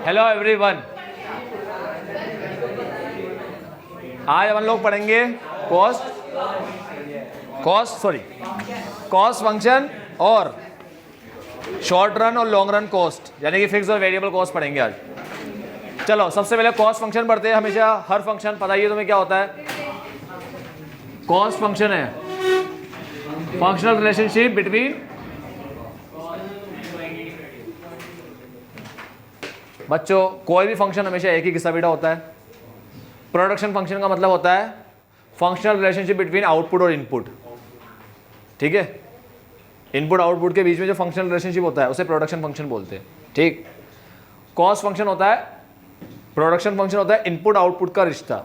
Hello everyone, आज हम लोग पढ़ेंगे कॉस्ट फंक्शन और शॉर्ट रन और लॉन्ग रन कॉस्ट, यानी कि फिक्स और वेरिएबल कॉस्ट पढ़ेंगे आज। चलो सबसे पहले कॉस्ट फंक्शन पढ़ते हैं। हमेशा हर फंक्शन पता ही है तुम्हें क्या होता है। कॉस्ट फंक्शन है फंक्शनल रिलेशनशिप बिटवीन बच्चों, कोई भी फंक्शन हमेशा एक ही किस्सा बेटा होता है। प्रोडक्शन फंक्शन का मतलब होता है फंक्शनल रिलेशनशिप बिटवीन आउटपुट और इनपुट। ठीक है, इनपुट आउटपुट के बीच में जो फंक्शनल रिलेशनशिप होता है उसे प्रोडक्शन फंक्शन बोलते हैं। ठीक, कॉस्ट फंक्शन होता है, प्रोडक्शन फंक्शन होता है इनपुट आउटपुट का रिश्ता,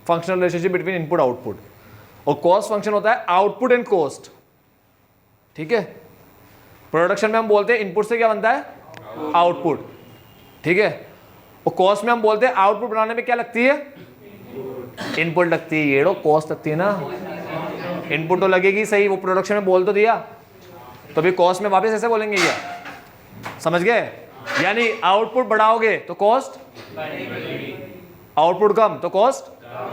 functional relationship between input output, और कॉस्ट फंक्शन होता है आउटपुट एंड कॉस्ट। ठीक है, प्रोडक्शन में हम बोलते हैं इनपुट से क्या बनता है, आउटपुट। ठीक है, और कॉस्ट में हम बोलते हैं आउटपुट बनाने में क्या लगती है, इनपुट लगती है। ये कॉस्ट लगती है ना, इनपुट तो लगेगी सही, वो प्रोडक्शन में बोल तो दिया, तो अभी कॉस्ट में वापस ऐसे बोलेंगे क्या, समझ गए? यानी आउटपुट बढ़ाओगे तो कॉस्ट, आउटपुट कम तो कॉस्ट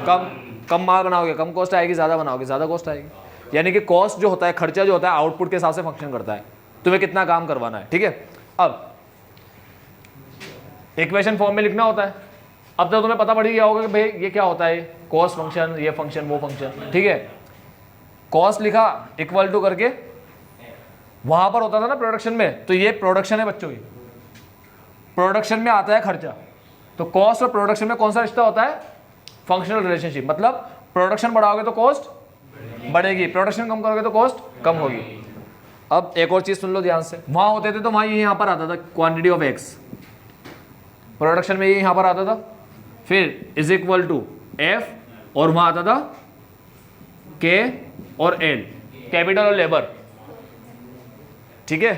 कम, कम माल बनाओगे कम कॉस्ट आएगी, ज्यादा बनाओगे ज्यादा कॉस्ट आएगी। यानी कि कॉस्ट जो होता है, खर्चा जो होता है, आउटपुट के हिसाब से फंक्शन करता है, तुम्हें कितना काम करवाना है। ठीक है, अब इक्वेशन फॉर्म में लिखना होता है। अब तो तुम्हें पता पड़ ही गया होगा कि भाई ये क्या होता है, कॉस्ट फंक्शन, ये फंक्शन वो फंक्शन। ठीक है, कॉस्ट लिखा इक्वल टू करके, वहां पर होता था ना प्रोडक्शन में, तो ये प्रोडक्शन है बच्चों की, प्रोडक्शन में आता है खर्चा। तो कॉस्ट और प्रोडक्शन में कौन सा रिश्ता होता है, फंक्शनल रिलेशनशिप। मतलब प्रोडक्शन बढ़ाओगे तो कॉस्ट बढ़ेगी, प्रोडक्शन कम करोगे तो कॉस्ट कम होगी। अब एक और चीज सुन लो ध्यान से, वहां होते थे तो वहां ये यहाँ पर आता था क्वांटिटी ऑफ एक्स, प्रोडक्शन में ये यहाँ पर आता था, फिर इज इक्वल टू एफ, और वहां आता था के और एल, कैपिटल और लेबर। ठीक है,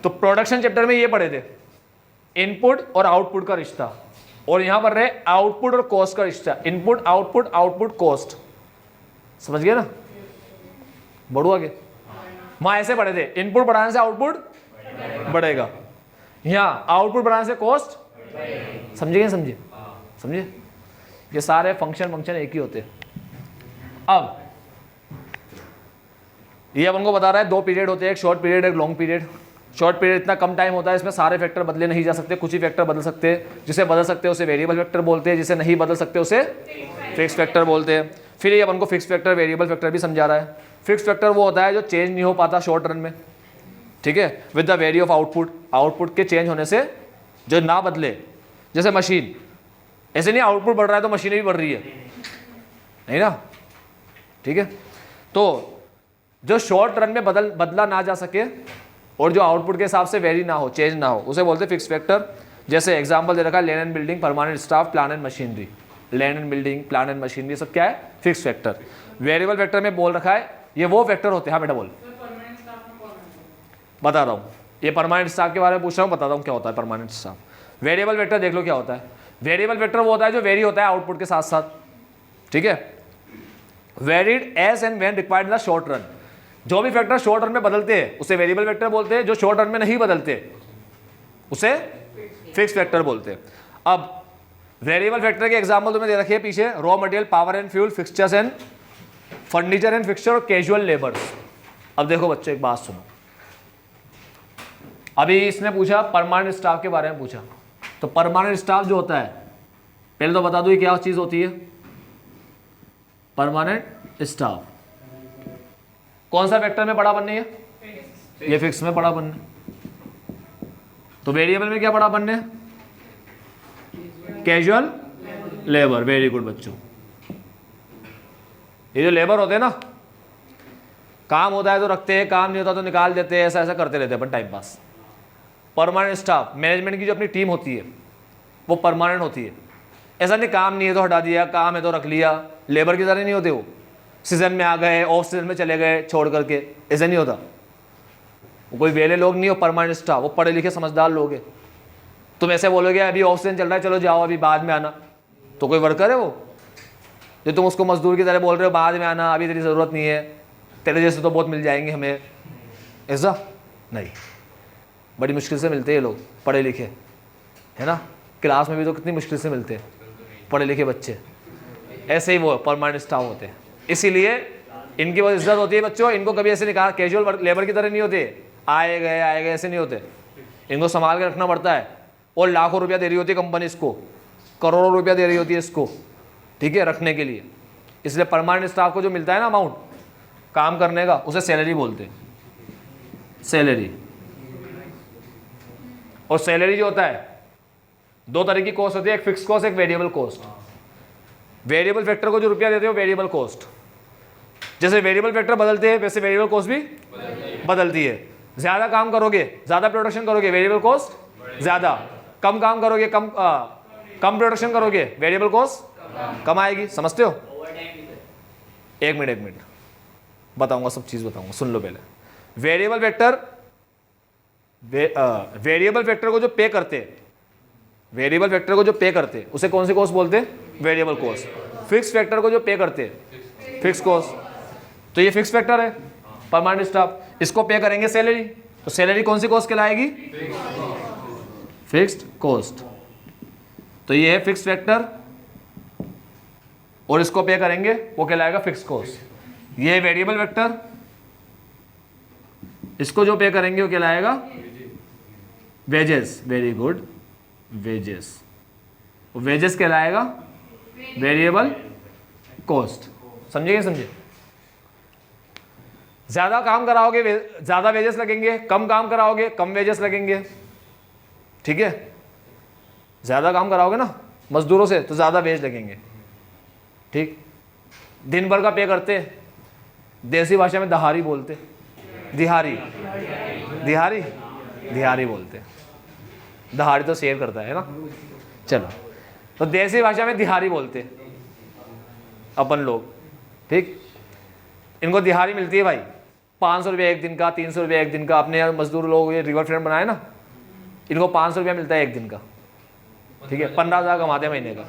तो प्रोडक्शन चैप्टर में ये पढ़े थे इनपुट और आउटपुट का रिश्ता, और यहां पर रहे आउटपुट और कॉस्ट का रिश्ता, इनपुट आउटपुट आउटपुट कॉस्ट। समझ गए ना, बढ़ो आगे। वहां ऐसे पढ़े थे, इनपुट बढ़ाने से आउटपुट बढ़ेगा, यहां आउटपुट बढ़ाने से कॉस्ट। समझे? समझे? ये सारे फंक्शन एक ही होते हैं। अब ये अपन को बता रहा है दो पीरियड होते हैं, एक शॉर्ट पीरियड एक लॉन्ग पीरियड। शॉर्ट पीरियड इतना कम टाइम होता है, इसमें सारे फैक्टर बदले नहीं जा सकते, कुछ ही फैक्टर बदल सकते हैं। जिसे बदल सकते हैं उसे वेरिएबल फैक्टर बोलते हैं, जिसे नहीं बदल सकते उसे फिक्स फैक्टर बोलते हैं। फिर ये अपन को फिक्स फैक्टर वेरिएबल फैक्टर भी समझा रहा है। फिक्स फैक्टर वो होता है जो चेंज नहीं हो पाता शॉर्ट रन में। ठीक है, with the very of output, output के चेंज होने से जो ना बदले, जैसे मशीन, ऐसे नहीं आउटपुट बढ़ रहा है तो मशीनें भी बढ़ रही है, नहीं ना। ठीक है, तो जो शॉर्ट रन में बदला ना जा सके और जो आउटपुट के हिसाब से वेरी ना हो, चेंज ना हो, उसे बोलते हैं फिक्स फैक्टर। जैसे एग्जांपल दे रखा है, land and building, permanent staff, plan and machinery. Land and building, plan and machinery सब क्या है, फिक्स फैक्टर। वेरिएबल फैक्टर में बोल रखा है ये वो फैक्टर होते हैं। हाँ बेटा बोल, बता रहा हूँ, ये परमानेंट स्टाफ के बारे में पूछ रहा हूँ, बताता हूँ क्या होता है परमानेंट स्टाफ। वेरिएबल फैक्टर देख लो क्या होता है। वेरिएबल फैक्टर वो होता है जो वेरी होता है आउटपुट के साथ साथ। ठीक है, varied as and when required in the short run. जो भी फैक्टर शॉर्ट रन में बदलते हैं उसे वेरिएबल फैक्टर बोलते हैं, जो शॉर्ट रन में नहीं बदलते उसे फिक्स फैक्टर बोलते हैं। अब वेरिएबल फैक्टर के एग्जांपल तुम्हें दे रखे हैं पीछे, raw material, power and fuel, fixtures and furniture and fixture और कैजुअल लेबर्स। अब देखो बच्चों एक बात सुनो, अभी इसने पूछा परमानेंट स्टाफ के बारे में पूछा, तो परमानेंट स्टाफ जो होता है, पहले तो बता दो ये क्या चीज होती है, परमानेंट स्टाफ। कौन सा फैक्टर में बड़ा बनने है, ये फिक्स में बड़ा बनने। तो वेरिएबल में क्या बड़ा बनने, कैजुअल लेबर। वेरी गुड बच्चों, ये जो लेबर होते हैं ना, काम होता है तो रखते हैं, काम नहीं होता तो निकाल देते हैं, ऐसा ऐसा करते रहते हैं अपन time pass. Permanent staff, management की जो अपनी टीम होती है वो परमानेंट होती है। ऐसा नहीं काम नहीं है तो हटा दिया, काम है तो रख लिया, लेबर की तरह नहीं होते वो, सीजन में आ गए ऑफ सीजन में चले गए छोड़ करके, ऐसा नहीं होता। वो कोई वेले लोग नहीं हो परमानेंट स्टाफ, वो पढ़े लिखे समझदार लोग हैं। तुम ऐसे बोलोगे अभी ऑफ सीजन चल रहा है चलो जाओ अभी बाद में आना, तो कोई वर्कर है वो जो तुम उसको मजदूर की तरह बोल रहे हो बाद में आना, अभी तेरी ज़रूरत नहीं है, तेरे जैसे तो बहुत मिल जाएंगे हमें, ऐसा नहीं। बड़ी मुश्किल से मिलते हैं ये लोग पढ़े लिखे, है ना। क्लास में भी तो कितनी मुश्किल से मिलते हैं पढ़े लिखे बच्चे, ऐसे ही वो परमानेंट स्टाफ होते हैं। इसीलिए इनकी बहुत इज्जत होती है बच्चों, इनको कभी ऐसे निकाल कैजुअल लेबर की तरह नहीं होते, आए गए ऐसे नहीं होते, इनको संभाल के रखना पड़ता है। और लाखों रुपया दे रही होती है कंपनी इसको, करोड़ों रुपया दे रही होती है इसको, ठीक है, रखने के लिए। इसलिए परमानेंट स्टाफ को जो मिलता है ना अमाउंट काम करने का, उसे सैलरी बोलते हैं, सैलरी। और सैलरी जो होता है दो तरह की कॉस्ट होती है, एक फिक्स कॉस्ट, एक वेरिएबल कॉस्ट। वेरिएबल फैक्टर को जो रुपया देते हो वेरिएबल कॉस्ट, जैसे वेरिएबल फैक्टर बदलते हैं वैसे वेरिएबल कॉस्ट भी बदलती है। ज्यादा काम करोगे, ज्यादा प्रोडक्शन करोगे, वेरिएबल कॉस्ट ज्यादा, कम काम करोगे, कम प्रोडक्शन करोगे, वेरिएबल कॉस्ट कम आएगी। समझते हो? एक मिनट बताऊंगा, सब चीज बताऊंगा, सुन लो पहले। वेरिएबल फैक्टर, वेरिएबल फैक्टर को जो पे करते हैं, वेरिएबल फैक्टर को जो पे करते हैं उसे कौन सी कॉस्ट बोलते हैं? Variable cost. फिक्स फैक्टर को जो पे करते हैं फिक्स कॉस्ट। तो ये फिक्स फैक्टर है परमानेंट स्टाफ, इसको पे करेंगे सैलरी, तो सैलरी कौन सी कॉस्ट कहलाएगी? Fixed cost. तो ये है फिक्स फैक्टर और इसको पे करेंगे वो कहलाएगा फिक्स कॉस्ट। ये वेरिएबल फैक्टर, इसको जो पे करेंगे वो कहलाएगा wages. Very good, wages. Wages कहलाएगा वेरिएबल कॉस्ट। समझिए? समझे? ज्यादा काम कराओगे ज्यादा वेजेस लगेंगे, कम काम कराओगे कम वेजेस लगेंगे, ठीक है? ज्यादा काम कराओगे ना मजदूरों से तो ज्यादा वेज लगेंगे, ठीक? दिन भर का पे करते, देसी भाषा में दहाड़ी बोलते, दिहाड़ी, दिहाड़ी, दिहाड़ी बोलते। दहाड़ी तो शेर करता है ना, चलो, तो देसी भाषा में दिहाड़ी बोलते अपन लोग, ठीक? इनको दिहाड़ी मिलती है भाई 500 रुपये एक दिन का, 300 रुपये एक दिन का। अपने मजदूर लोग ये रिवर फ्रंट बनाए ना, इनको 500 रुपया मिलता है एक दिन का, ठीक है? 15,000 कमाते हैं महीने का।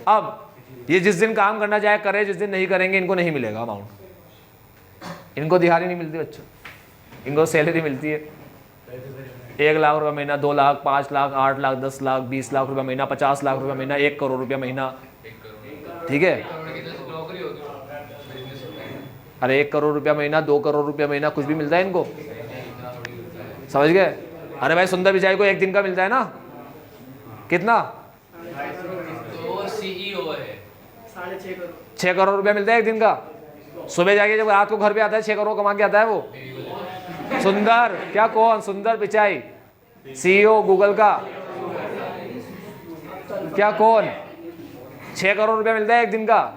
अब ये जिस दिन काम करना चाहे करे, जिस दिन नहीं करेंगे इनको नहीं मिलेगा अमाउंट। इनको दिहाड़ी नहीं मिलती बच्चों, इनको सैलरी मिलती है 1 लाख रुपये महीना, 2 लाख, 5 लाख, 8 लाख, 10 लाख, 20 लाख रुपये महीना, 50 लाख रुपये महीना, 1 करोड़ रुपया महीना, ठीक है? अरे 1 करोड़ रुपया महीना, 2 करोड़ रुपया महीना, कुछ भी मिलता है इनको, समझ गए? अरे भाई सुंदर पिचाई को एक दिन का मिलता है ना, कितना? तो सीईओ है 6 करोड़ रुपया मिलता है एक दिन का। सुबह जाके जब रात को घर पे आता है 6 करोड़ कमा के आता है वो। सुंदर क्या, कौन? सुंदर पिचाई, सीईओ गूगल का, क्या कौन? 6 करोड़ रुपया मिलता है एक दिन का।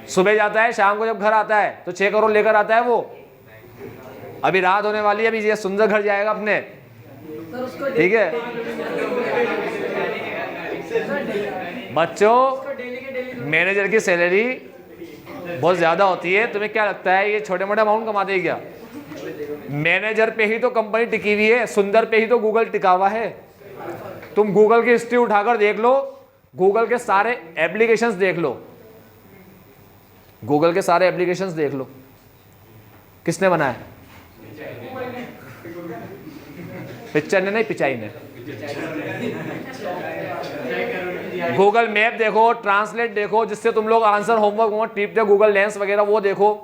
सुबह जाता है, शाम को जब घर आता है तो 6 करोड़ लेकर आता है वो। अभी रात होने वाली है, अभी ये सुंदर घर जाएगा अपने, ठीक है बच्चों? मैनेजर की सैलरी बहुत ज्यादा होती है। तुम्हें क्या लगता है ये छोटे मोटे अमाउंट कमाते हैं क्या? मैनेजर पे ही तो कंपनी टिकी हुई है, सुंदर पे ही तो गूगल टिका हुआ है। तुम गूगल की हिस्ट्री उठाकर देख लो, गूगल के सारे एप्लीकेशंस देख लो, गूगल के सारे एप्लीकेशंस देख लो, किसने बनाया? पिक्चर ने नहीं, पिचाई ने। गूगल मैप देखो, ट्रांसलेट देखो, जिससे तुम लोग आंसर होमवर्क टिपते गूगल लेंस वगैरह, वो देखो।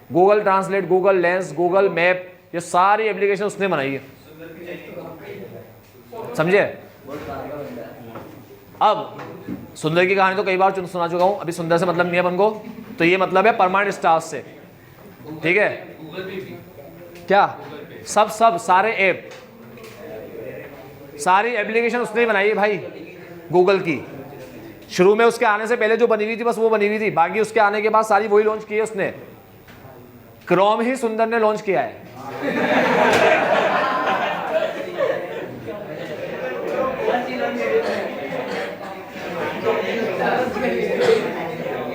Google translate, Google lens, Google map, ये सारी एप्लीकेशन उसने बनाई है, समझे? अब सुंदर की कहानी तो कई बार सुना चुका हूं, अभी सुंदर से मतलब नहीं है अपन को, तो ये मतलब है परमानेंट स्टाफ से, ठीक है? क्या सब सारे ऐप, सारी एप्लीकेशन उसने बनाई है भाई गूगल की। शुरू में उसके आने से पहले जो बनी हुई थी बस वो बनी हुई थी, बाकी उसके आने के बाद सारी वही लॉन्च की है उसने। क्रोम ही सुंदर ने लॉन्च किया है।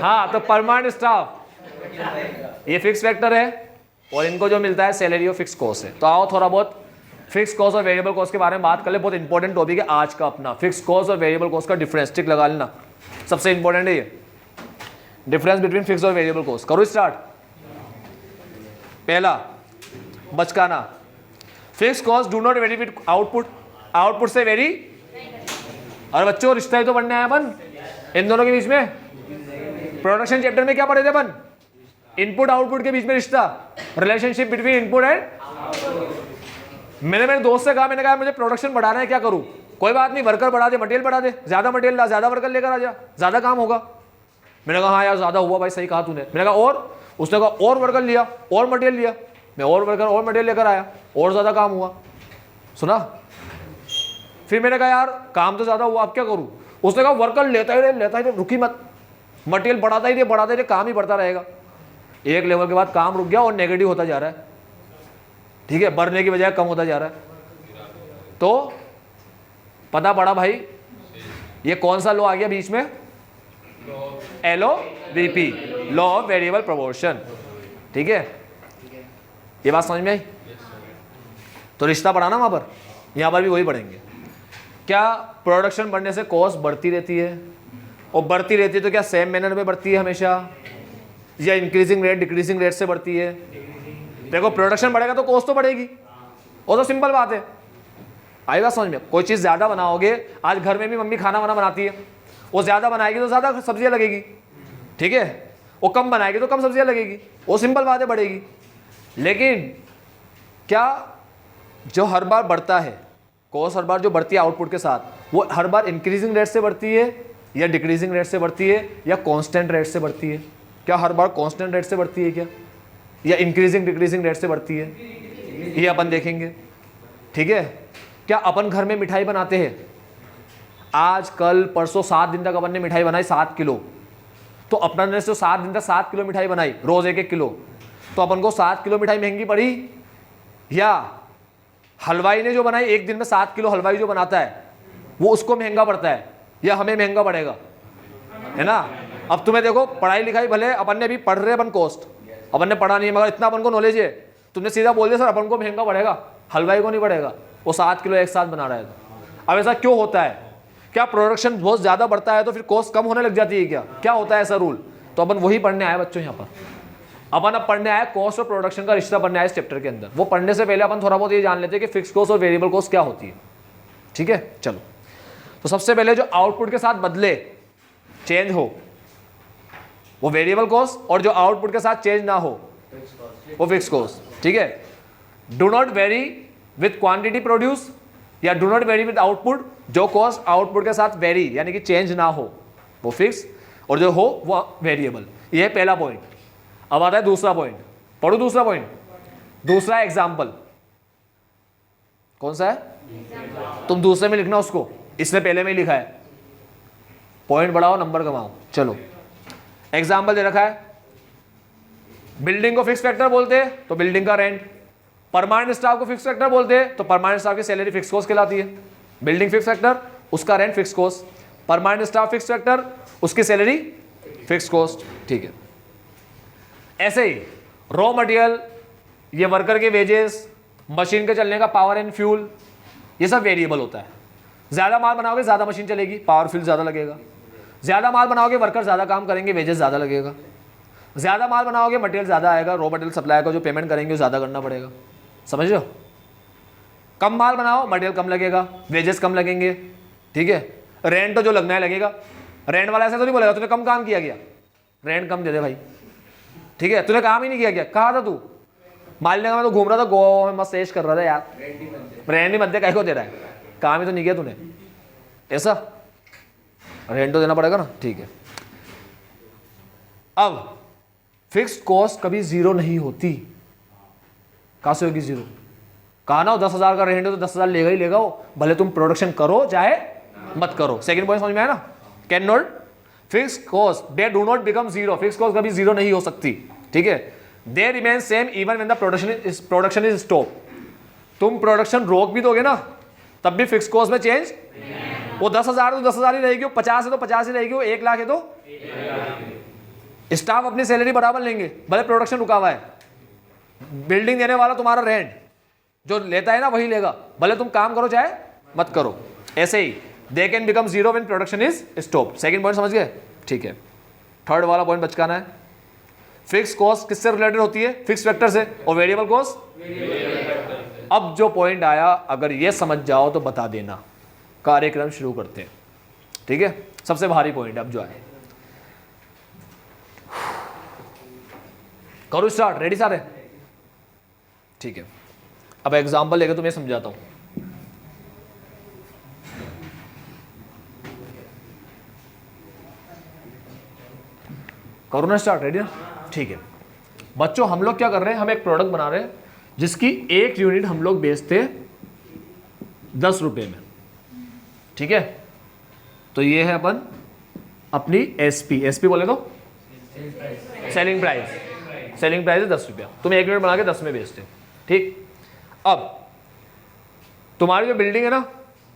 हाँ, तो परमानेंट स्टाफ ये फिक्स फैक्टर है और इनको जो मिलता है सैलरी और फिक्स कॉस्ट है। तो आओ थोड़ा बहुत फिक्स कॉस्ट और वेरिएबल कॉस्ट के बारे में बात कर ले। बहुत इंपॉर्टेंट टॉपिक है आज का अपना, फिक्स कॉस्ट और वेरिएबल कॉस्ट का डिफरेंस। टिक लगा लेना, सबसे इंपॉर्टेंट है ये डिफरेंस बिटवीन फिक्स और वेरिएबल कॉस्ट। करो स्टार्ट। पहला बचकाना, fix cost do not vary with output, output से वेरी और बच्चों रिश्ता ही तो पढ़ने आया अपन इन दोनों के बीच में। प्रोडक्शन चैप्टर में क्या पढ़े थे अपन? इनपुट आउटपुट के बीच में रिश्ता, रिलेशनशिप बिटवीन इनपुट एंड। मैंने मेरे दोस्त से कहा, मैंने कहा मुझे प्रोडक्शन बढ़ाना है, क्या करूं? कोई बात नहीं, वर्कर बढ़ा दे, मटेरियल बढ़ा दे, ज्यादा मटेरियल ला, ज्यादा वर्कर लेकर आ जा, ज्यादा काम होगा। मैंने कहा हाँ यार ज्यादा हुआ भाई, सही कहा तूने। मैंने कहा और? उसने कहा और वर्कर लिया, और मटेरियल लिया। मैं और वर्कर और मटेरियल लेकर आया, और ज्यादा काम हुआ। सुना? फिर मैंने कहा यार काम तो ज्यादा हुआ, अब क्या करूं? उसने कहा वर्कर लेता ही रहे, रुकी मत, मटेरियल बढ़ाता ही रहे, काम ही बढ़ता रहेगा। एक लेवल के बाद काम रुक गया और नेगेटिव होता जा रहा है, ठीक है, बढ़ने की बजाय कम होता जा रहा है। तो पता पड़ा भाई ये कौन सा लॉ आ गया बीच में? LOVP, law of variable proportion. ठीक है, ये बात समझ में आई? तो रिश्ता पढ़ा ना वहां पर, यहां पर भी वही पढ़ेंगे। क्या प्रोडक्शन बढ़ने से कॉस्ट बढ़ती रहती है? और बढ़ती रहती है तो क्या सेम मैनर में बढ़ती है हमेशा, या इंक्रीजिंग रेट डिक्रीजिंग रेट से बढ़ती है? देखो प्रोडक्शन बढ़ेगा तो कॉस्ट तो बढ़ेगी, वो तो सिंपल बात है। आई बात समझ में? कोई चीज़ ज़्यादा बनाओगे, आज घर में भी मम्मी खाना वाना बनाती है, वो ज़्यादा बनाएगी तो ज़्यादा सब्जियां लगेगी, ठीक है, वो कम बनाएगी तो कम सब्जियां लगेगी, वो सिंपल बात है, बढ़ेगी। लेकिन क्या जो हर बार बढ़ता है कॉस्ट, हर बार जो बढ़ती है आउटपुट के साथ, वो हर बार इंक्रीजिंग रेट से बढ़ती है या डिक्रीजिंग रेट से बढ़ती है या कांस्टेंट रेट से बढ़ती है? क्या हर बार कांस्टेंट रेट से बढ़ती है क्या, या इंक्रीजिंग डिक्रीजिंग रेट से बढ़ती है? ये अपन देखेंगे, ठीक है। क्या अपन घर में मिठाई बनाते हैं, आज कल परसों 7 दिन तक अपन ने मिठाई बनाई 7 किलो, तो अपन ने 7 दिन तक 7 किलो मिठाई बनाई, रोज 1-1 किलो, तो अपन को 7 किलो मिठाई महंगी पड़ी, या हलवाई ने जो बनाई एक दिन में 7 किलो हलवाई जो बनाता है वो उसको महंगा पड़ता है, या हमें महंगा पड़ेगा, है ना? अब तुम्हें देखो पढ़ाई लिखाई भले अपन ने भी पढ़ रहे, अपन कॉस्ट अपन ने पढ़ा नहीं है, मगर इतना अपन को नॉलेज है, तुमने सीधा बोल दिया सर अपन को महंगा पड़ेगा, हलवाई को नहीं पड़ेगा, वो 7 किलो एक साथ बना रहा है। अब ऐसा क्यों होता है? क्या प्रोडक्शन बहुत ज्यादा बढ़ता है तो फिर कॉस्ट कम होने लग जाती है क्या? क्या होता है ऐसा रूल? तो अपन वही पढ़ने आए बच्चों, यहाँ पर अपन अब पढ़ने आए कॉस्ट और प्रोडक्शन का रिश्ता पढ़ने आए इस चैप्टर के अंदर। वो पढ़ने से पहले अपन थोड़ा बहुत ये जान लेते हैं कि फिक्स कॉस्ट और वेरिएबल कॉस्ट क्या होती है, ठीक है। चलो, तो सबसे पहले जो आउटपुट के साथ बदले, चेंज हो, वो वेरिएबल कॉस्ट, और जो आउटपुट के साथ चेंज ना हो वो फिक्स कॉस्ट, ठीक है। Do not vary with quantity produce, या do not vary with output, जो कॉस्ट आउटपुट के साथ वेरी यानी कि चेंज ना हो वो फिक्स, और जो हो वो वेरिएबल। ये है पहला पॉइंट। अब आता है दूसरा पॉइंट, पढ़ो दूसरा पॉइंट। दूसरा एग्जाम्पल कौन सा है? तुम दूसरे में लिखना उसको, इसने पहले में ही लिखा है। पॉइंट बढ़ाओ नंबर कमाओ। चलो एग्जाम्पल दे रखा है, बिल्डिंग को फिक्स फैक्टर बोलते हैं तो बिल्डिंग का रेंट, परमानेंट स्टाफ को फिक्स फैक्टर बोलते हैं तो परमानेंट स्टाफ की सैलरी फिक्स कॉस्ट कहलाती है। बिल्डिंग फिक्स फैक्टर, उसका rent fix cost, permanent staff fix factor, उसकी सैलरी फिक्स कॉस्ट, ठीक है। ऐसे ही रॉ मटेरियल, ये वर्कर के वेजेस, मशीन के चलने का पावर एंड फ्यूल, ये सब वेरिएबल होता है। ज्यादा माल बनाओगे ज्यादा मशीन चलेगी, पावर फ्यूल ज्यादा लगेगा। ज्यादा माल बनाओगे वर्कर ज्यादा काम करेंगे, वेजेस ज्यादा लगेगा। ज्यादा माल बनाओगे मटेरियल ज्यादा आएगा, रॉ मटेरियल सप्लाई को जो पेमेंट करेंगे वो ज्यादा करना पड़ेगा, समझ लो। कम माल बनाओ मटेरियल कम लगेगा, वेजेस कम लगेंगे, ठीक है। रेंट तो जो लगना है लगेगा। रेंट वाला ऐसा तो नहीं बोलेगा तूने कम काम किया गया, रेंट कम दे दे भाई, ठीक है। तूने काम ही नहीं किया गया, कहा था तू मालिक में तो घूम रहा था गोवा में, मस्त ऐश कर रहा था यार, रेंट ही मध्य कहीं को दे रहा है, काम ही तो नहीं किया तूने, ऐसा रेंट तो देना पड़ेगा ना, ठीक है। अब फिक्स्ड कॉस्ट कभी जीरो नहीं होती। कहां से होगी जीरो? कहा ना 10,000 का रेंट है तो 10,000 लेगा ही लेगा वो, भले तुम प्रोडक्शन करो चाहे मत करो। सेकंड पॉइंट समझ में आया ना? Can not fixed cost they do not become zero, fixed cost कभी जीरो नहीं हो सकती, ठीक है। They remain same even when the production is stop. तुम प्रोडक्शन रोक भी दोगे ना तब भी फिक्स्ड कॉस्ट में चेंज, वो 10,000 तो 10,000 ही रहेगी, वो 50 है तो 50 ही रहेगी, वो 1 लाख है तो स्टाफ अपनी सैलरी बराबर लेंगे भले प्रोडक्शन रुका हुआ है। बिल्डिंग देने वाला तुम्हारा रेंट जो लेता है ना वही लेगा, भले तुम काम करो चाहे मत करो। ऐसे ही they can become zero when production is stop. Second point समझ गए, ठीक है। थर्ड वाला पॉइंट बचकाना है, फिक्स कॉस्ट किससे रिलेटेड होती है? फिक्स फैक्टर से, और वेरिएबल कॉस्ट। अब जो पॉइंट आया अगर ये समझ जाओ तो बता देना। कार्यक्रम शुरू करते हैं। ठीक है, सबसे भारी पॉइंट अब जो है। करो स्टार्ट, रेडी सारे? ठीक है, अब एग्जांपल लेकर तुम्हें समझाता हूं। करो ना स्टार्ट, रेडी ना? ठीक है बच्चों, हम लोग क्या कर रहे हैं, हम एक प्रोडक्ट बना रहे हैं जिसकी 1 यूनिट हम लोग बेचते 10 रुपए में, ठीक है। तो ये है अपन अपनी एसपी, एसपी बोले तो सेलिंग प्राइस, सेलिंग प्राइस है 10 रुपया। तुम 1 यूनिट बना के 10 में बेचते हो, ठीक। अब तुम्हारी जो बिल्डिंग है ना,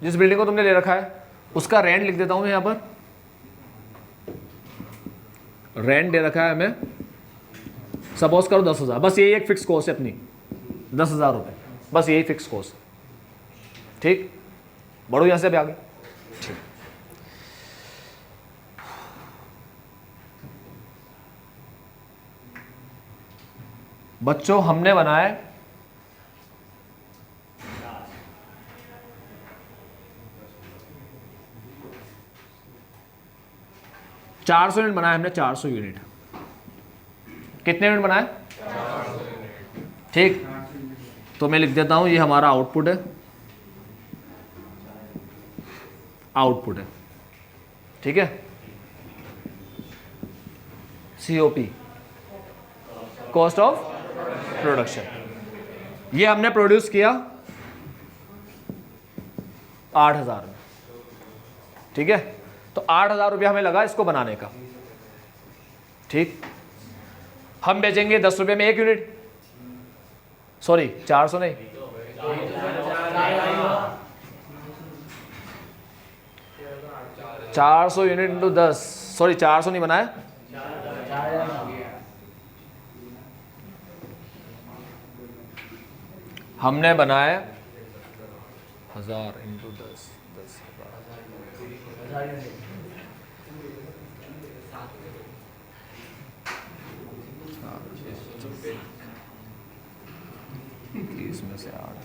जिस बिल्डिंग को तुमने ले रखा है, उसका रेंट लिख देता हूं मैं यहां पर। रेंट दे रखा है हमें, सपोज करो 10,000, बस यही एक फिक्स कॉस्ट है अपनी, 10,000 रुपये, बस यही फिक्स कॉस्ट, ठीक। बढ़ो यहां से अभी आगे, ठीक। बच्चों हमने बनाया 400 यूनिट बनाया हमने, 400 यूनिट। कितने यूनिट बनाए? ठीक, तो मैं लिख देता हूं ये हमारा आउटपुट है, आउटपुट है, ठीक है। COP, cost of production. ये हमने प्रोड्यूस किया 8,000 में, ठीक है। तो 8,000 रुपया हमें लगा इसको बनाने का, ठीक। हम बेचेंगे 10 रुपये में 1 यूनिट, सॉरी 400 नहीं, 400 यूनिट इंटू 10, सॉरी 400 नहीं बनाया, हमने बनाया 1000 इंटू 10, 10,000। इसमें से 8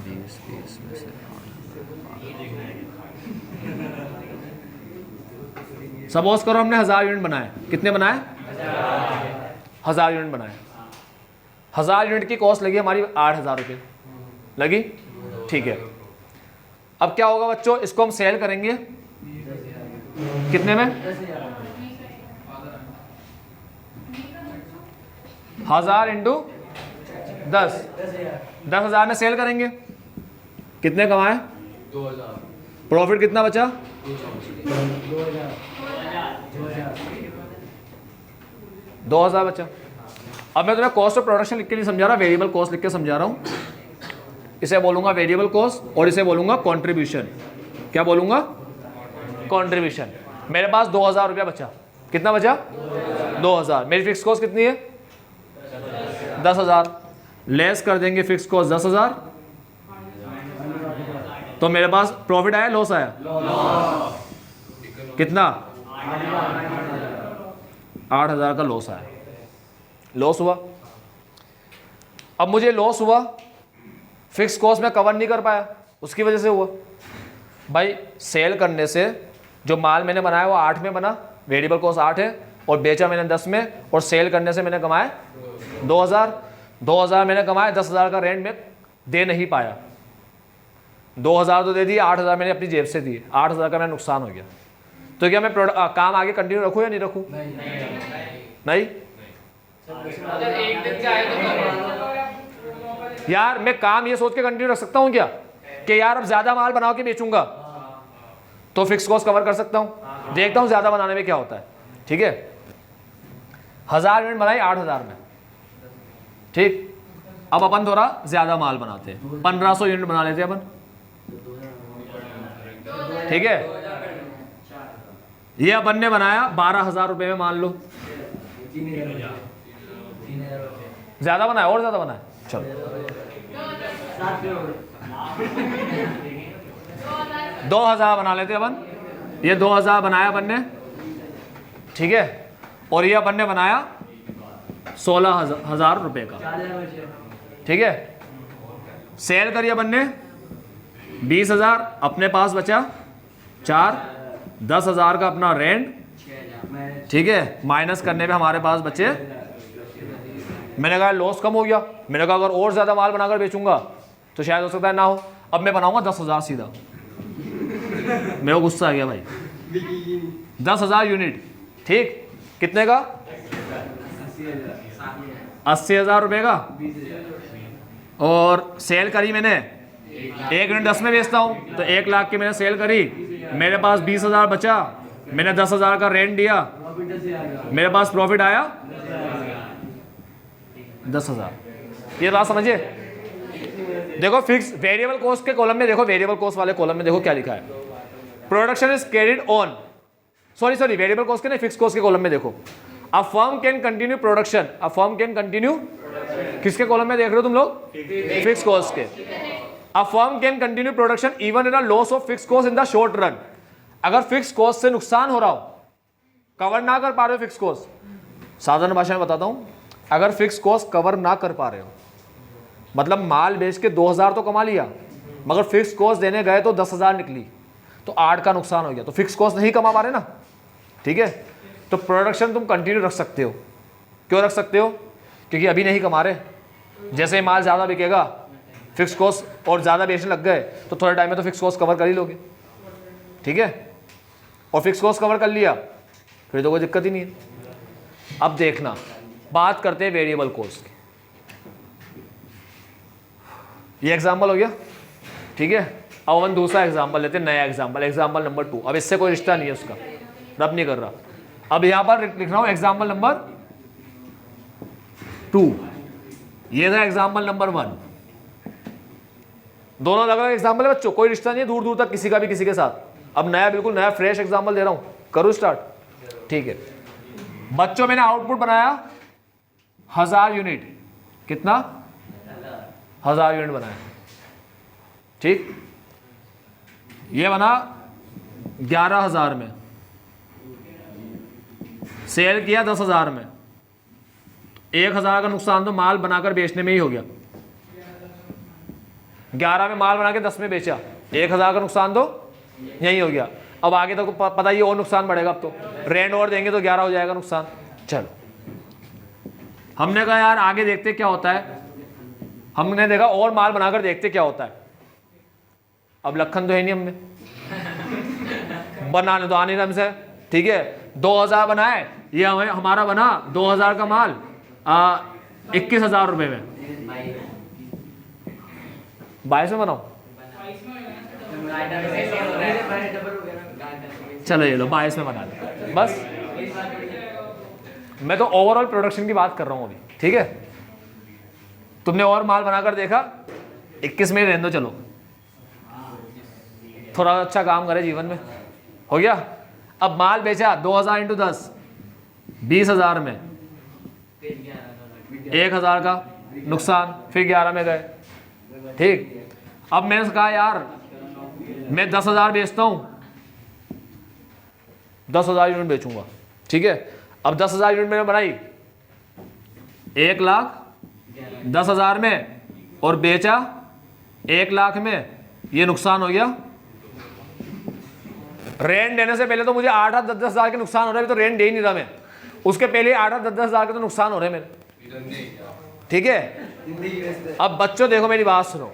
20 में से 8। सपोज करो हमने 1000 यूनिट बनाए, कितने बनाए? 1000 यूनिट बनाए। 1000 यूनिट की कॉस्ट लगी हमारी 8,000 रुपये लगी, ठीक है। अब क्या होगा बच्चों, इसको हम सेल करेंगे कितने में? 1000 इंटू 10, 10,000 में सेल करेंगे, कितने कमाए? 2,000। प्रॉफिट कितना बचा? 2,000 बचा। अब मैं तुम्हें कॉस्ट ऑफ प्रोडक्शन लिख के नहीं समझा रहा, वेरिएबल कॉस्ट लिख के समझा रहा हूं। इसे बोलूंगा वेरिएबल कॉस्ट और इसे बोलूंगा कंट्रीब्यूशन। क्या बोलूंगा? कंट्रीब्यूशन। मेरे पास 2,000 रुपया बचा, कितना बचा? 2,000। मेरी फिक्स कॉस्ट कितनी है? 10,000। लेस कर देंगे फिक्स कॉस्ट 10,000, तो मेरे पास प्रॉफिट आया, लॉस आया? कितना? 8,000 का लॉस आया, लॉस हुआ। अब मुझे लॉस हुआ, फिक्स कॉस्ट में कवर नहीं कर पाया, उसकी वजह से हुआ। भाई सेल करने से जो माल मैंने बनाया वो 8 में बना, वेरिएबल कॉस्ट 8 है, और बेचा मैंने 10 में, और सेल करने से मैंने कमाया 2,000। 2,000 मैंने कमाया, 10,000 का रेंट में दे नहीं पाया। 2,000 तो दे दिए, 8,000 मैंने अपनी जेब से दिए, 8,000 का मेरा नुकसान हो गया। तो क्या मैं काम आगे कंटिन्यू रखूँ या नहीं रखूँ? नहीं। अगर एक दिन का है तो यार मैं काम ये सोच के कंटिन्यू रख सकता हूँ क्या कि यार अब ज्यादा माल बना के बेचूंगा तो फिक्स कॉस्ट कवर कर सकता हूँ, देखता हूँ ज्यादा बनाने में क्या होता है, ठीक है। 1000 यूनिट बनाई 8,000 में, ठीक। अब अपन थोड़ा ज्यादा माल बनाते हैं, 1500 यूनिट बना लेते हैं अपन, ठीक है। ये अपन ने बनाया 12,000 रुपए में, मान लो ज्यादा बनाया, और ज्यादा बनाया, चलो 2,000 बना लेते अपन। ये 2,000 बनाया अपन ने, ठीक है। और ये अपन ने बनाया 16,000 रुपये का, ठीक है। सेल करिए अपन ने 20,000, अपने पास बचा 4, 10,000 का अपना रेंट, ठीक है, माइनस करने पे हमारे पास बचे, मैंने कहा लॉस कम हो गया, मैंने कहा अगर और ज़्यादा माल बनाकर बेचूंगा तो शायद हो सकता है ना हो, अब मैं बनाऊंगा 10,000 सीधा। मेरे को गुस्सा आ गया भाई, 10,000 यूनिट, ठीक, कितने का? 80,000 रुपये का, और सेल करी मैंने 1 यूनिट 10 में बेचता हूँ तो 1 लाख की मैंने सेल करी, मेरे पास 20,000 बचा, मैंने 10,000 का रेंट दिया, मेरे पास प्रॉफिट आया 10,000। ये बात समझिए। देखो फिक्स वेरिएबल कॉस्ट के कॉलम में देखो, वेरिएबल कॉस्ट वाले कॉलम में देखो क्या लिखा है, production is carried on, sorry variable cost के नहीं, फिक्स कॉस्ट के कॉलम में देखो, a firm can continue production, a firm can continue, किसके कॉलम में देख रहे हो तुम लोग? फिक्स कॉस्ट के। A firm can continue production even in a loss of fix cost in the short run, अगर फिक्स कॉस्ट से नुकसान हो रहा हो, कवर ना कर पा रहे हो फिक्स कॉस्ट, साधारण भाषा में बताता हूं, अगर फिक्स कॉस्ट कवर ना कर पा रहे हो, मतलब माल बेच के 2,000 तो कमा लिया, मगर फिक्स कॉस्ट देने गए तो 10,000 निकली, तो 8 का नुकसान हो गया, तो फिक्स कॉस्ट नहीं कमा पा रहे ना, ठीक है। तो प्रोडक्शन तुम कंटिन्यू रख सकते हो, क्यों रख सकते हो? क्योंकि अभी नहीं कमा रहे, जैसे माल ज़्यादा बिकेगा, फिक्स कॉस्ट और ज़्यादा बेचने लग गए तो थोड़े टाइम में तो फिक्स कॉस्ट कवर कर ही लोगे, ठीक है, और फिक्स कॉस्ट कवर कर लिया फिर तो कोई दिक्कत ही नहीं है। अब देखना, बात करते हैं वेरिएबल कॉस्ट की, ये एग्जांपल हो गया, ठीक है। अब अपन दूसरा एग्जांपल लेते हैं, नया एग्जांपल, एग्जांपल नंबर 2, अब इससे कोई रिश्ता नहीं है उसका, रब नहीं कर रहा, अब यहां पर लिख रहा हूं एग्जांपल नंबर 2, ये था एग्जांपल नंबर 1, दोनों अलग अलग एग्जांपल है बच्चों, कोई रिश्ता नहीं है दूर दूर तक किसी का भी किसी के साथ। अब नया, बिल्कुल नया फ्रेश एग्जांपल दे रहा हूं, करूं स्टार्ट, ठीक है। बच्चों मैंने आउटपुट बनाया 1000 यूनिट, कितना? 1000 यूनिट बनाया, ठीक, ये बना 11,000 में, सेल किया 10,000 में, 1,000 का नुकसान तो माल बनाकर बेचने में ही हो गया, 11 में माल बना के 10 में बेचा, 1,000 का नुकसान तो यही हो गया। अब आगे तो पता ही और नुकसान बढ़ेगा, अब तो रेंट और देंगे तो 11 हो जाएगा नुकसान। चलो हमने कहा यार आगे देखते क्या होता है, हमने देखा और माल बनाकर देखते क्या होता है। अब लखन तो है नहीं हमें बनाने तो आने हमसे, ठीक है, 2,000 बनाए, ये हमारा बना 2,000 का माल 21,000 रुपये में, 22 में बनाओ, चलो ये लो 22 में बना दे बस। मैं तो ओवरऑल प्रोडक्शन की बात कर रहा हूं अभी, ठीक है। तुमने और माल बनाकर देखा, 21 में ही रहने दो, चलो थोड़ा अच्छा काम करे जीवन में, हो गया। अब माल बेचा 2,000 इंटू 10, 20,000 में, 1,000 का नुकसान, फिर 11 में गए, ठीक। अब मैंने कहा यार मैं 10,000 बेचता हूं, 10,000 यूनिट बेचूंगा, ठीक है। अब 10,000 यूनिट मैंने बनाई, 1,10,000 में, और बेचा 1,00,000 में, ये नुकसान हो गया। रेंट देने से पहले तो मुझे 8-8, 10-10 हज़ार के नुकसान हो रहे हैं, तो रेंट दे ही नहीं रहा मैं, उसके पहले 8-8, 10-10 हज़ार के तो नुकसान हो रहे हैं मेरे, ठीक है। अब बच्चों देखो मेरी बात सुनो,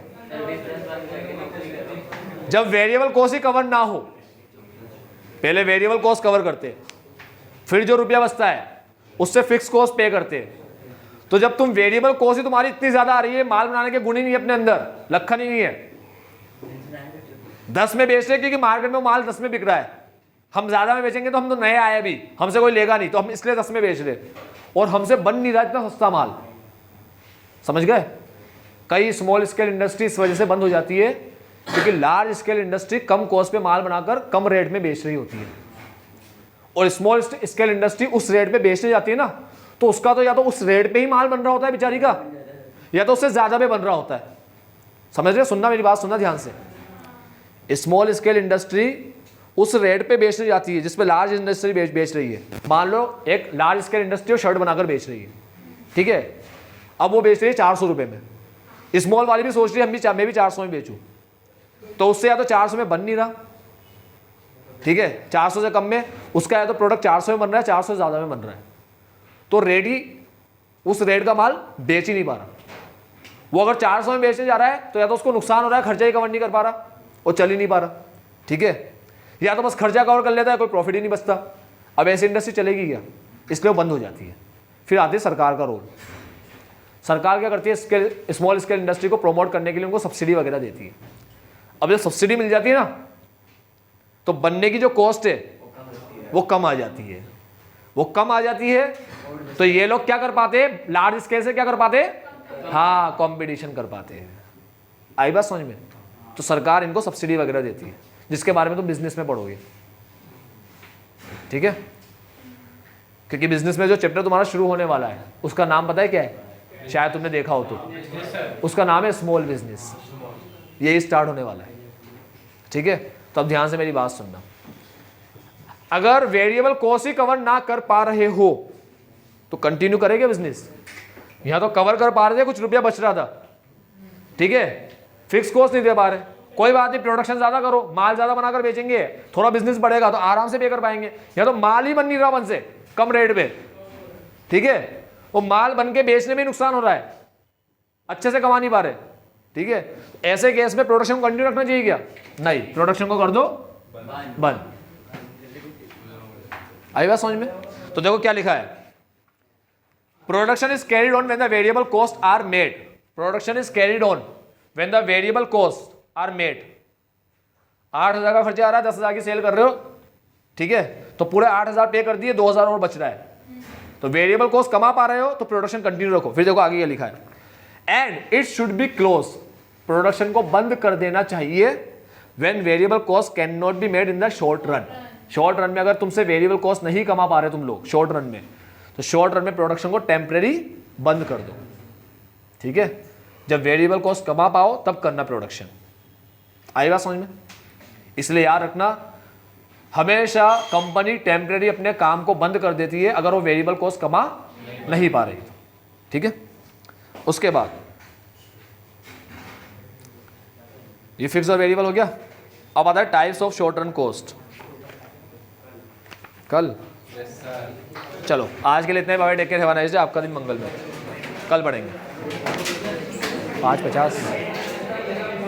जब वेरिएबल कॉस्ट ही कवर ना हो, पहले वेरिएबल कॉस्ट कवर करते, फिर जो रुपया बचता है उससे फिक्स कॉस्ट पे करते। तो जब तुम वेरिएबल कॉस्ट ही तुम्हारी इतनी ज्यादा आ रही है, माल बनाने के गुण ही नहीं है अपने अंदर, लखन ही नहीं है, 10 में बेच रहे क्योंकि मार्केट में माल 10 में बिक रहा है, हम ज्यादा में बेचेंगे तो हम तो नए आए अभी, हमसे कोई लेगा नहीं, तो हम इसलिए 10 में बेच रहे, और हमसे बन नहीं रहा इतना सस्ता माल, समझ गए। कई स्मॉल स्केल इंडस्ट्री इस वजह से बंद हो जाती है क्योंकि लार्ज स्केल इंडस्ट्री कम कॉस्ट पे माल बनाकर कम रेट में बेच रही होती है, और स्मॉल स्केल इंडस्ट्री उस रेट पे बेचने जाती है ना, तो उसका तो या तो उस रेट पे ही माल बन रहा होता है बेचारी का, या तो उससे ज्यादा पे बन रहा होता है, समझ रहे। सुनना मेरी बात, सुनना ध्यान से, स्मॉल स्केल इंडस्ट्री उस रेट पे बेचने जाती है जिस पे लार्ज इंडस्ट्री बेच रही है। मान लो एक लार्ज स्केल इंडस्ट्री शर्ट बनाकर बेच रही है, ठीक है। अब वो बेच रही है 400 रुपये में, स्मॉल वाली भी सोच रही है मैं भी 400 में बेचूं, तो उससे या तो 400 में बन नहीं रहा, ठीक है, 400 से कम में उसका या तो प्रोडक्ट 400 में बन रहा है, 400 से ज़्यादा में बन रहा है, तो रेट ही उस रेट का माल बेच ही नहीं पा रहा। वो अगर 400 में बेचने जा रहा है तो या तो उसको नुकसान हो रहा है, खर्चा ही कवर नहीं कर पा रहा, वो चल ही नहीं पा रहा, ठीक है, या तो बस खर्चा कवर कर लेता है, कोई प्रॉफिट ही नहीं बचता। अब ऐसी इंडस्ट्री चलेगी क्या, इसलिए वो बंद हो जाती है। फिर आती है सरकार का रोल। सरकार क्या करती है, स्मॉल स्केल इंडस्ट्री को प्रमोट करने के लिए उनको सब्सिडी वगैरह देती है। अब जब सब्सिडी मिल जाती है ना, तो बनने की जो कॉस्ट है वो कम आ जाती है, वो कम आ जाती है, तो ये लोग क्या कर पाते हैं, लार्ज स्केल से क्या कर पाते हैं, हाँ, कंपटीशन कर पाते हैं। आई बात समझ में? तो सरकार इनको सब्सिडी वगैरह देती है, जिसके बारे में तुम बिजनेस में पढ़ोगे, ठीक है, क्योंकि बिजनेस में जो चैप्टर तुम्हारा शुरू होने वाला है उसका नाम पता है क्या है, शायद तुमने देखा हो तो, उसका नाम है स्मॉल बिजनेस, यही स्टार्ट होने वाला है, ठीक है। तो अब ध्यान से मेरी बात सुनना, अगर वेरिएबल कॉस्ट ही कवर ना कर पा रहे हो तो कंटिन्यू करेंगे बिजनेस। यहां तो कवर कर पा रहे थे, कुछ रुपया बच रहा था, ठीक है, फिक्स कॉस्ट नहीं दे पा रहे, कोई बात नहीं, प्रोडक्शन ज्यादा करो, माल ज्यादा बनाकर बेचेंगे, थोड़ा बिजनेस बढ़ेगा तो आराम से पे कर पाएंगे। या तो माल ही बन नहीं रहा मन से, कम रेट पे, ठीक है, वो माल बन के बेचने में नुकसान हो रहा है, अच्छे से कमा नहीं पा रहे, ठीक है। ऐसे केस में प्रोडक्शन को कंटिन्यू रखना चाहिए क्या, नहीं, प्रोडक्शन को कर दो बंद। आई बात समझ में? तो देखो क्या लिखा है, production is carried on when the variable cost are made, production is carried on when the variable cost are made. 8,000 का खर्चा आ रहा है, 10,000 की सेल कर रहे हो, ठीक है, तो पूरे 8,000 पे कर दिए, 2,000 और बच रहा है, तो वेरिएबल कॉस्ट कमा पा रहे हो तो प्रोडक्शन कंटिन्यू रखो। फिर देखो आगे क्या लिखा है, and it should be close, production को बंद कर देना चाहिए when variable cost can not be made in the short run. Short run में अगर तुमसे वेरिएबल कॉस्ट नहीं कमा पा रहे तुम लोग शॉर्ट रन में, तो शॉर्ट रन में प्रोडक्शन को टेम्परेरी बंद कर दो, ठीक है। जब वेरिएबल कॉस्ट कमा पाओ तब करना प्रोडक्शन। आई बात समझ में? इसलिए याद रखना, हमेशा कंपनी टेम्परेरी अपने काम को बंद कर देती है अगर वो वेरिएबल कॉस्ट कमा नहीं पा रही, ठीक है। उसके बाद ये फिक्स और वेरिएबल हो गया। अब आता है types of short run cost. कल चलो आज के लिए इतने, bye take care, have a nice day, आपका दिन मंगल में, कल पढ़ेंगे 5:50।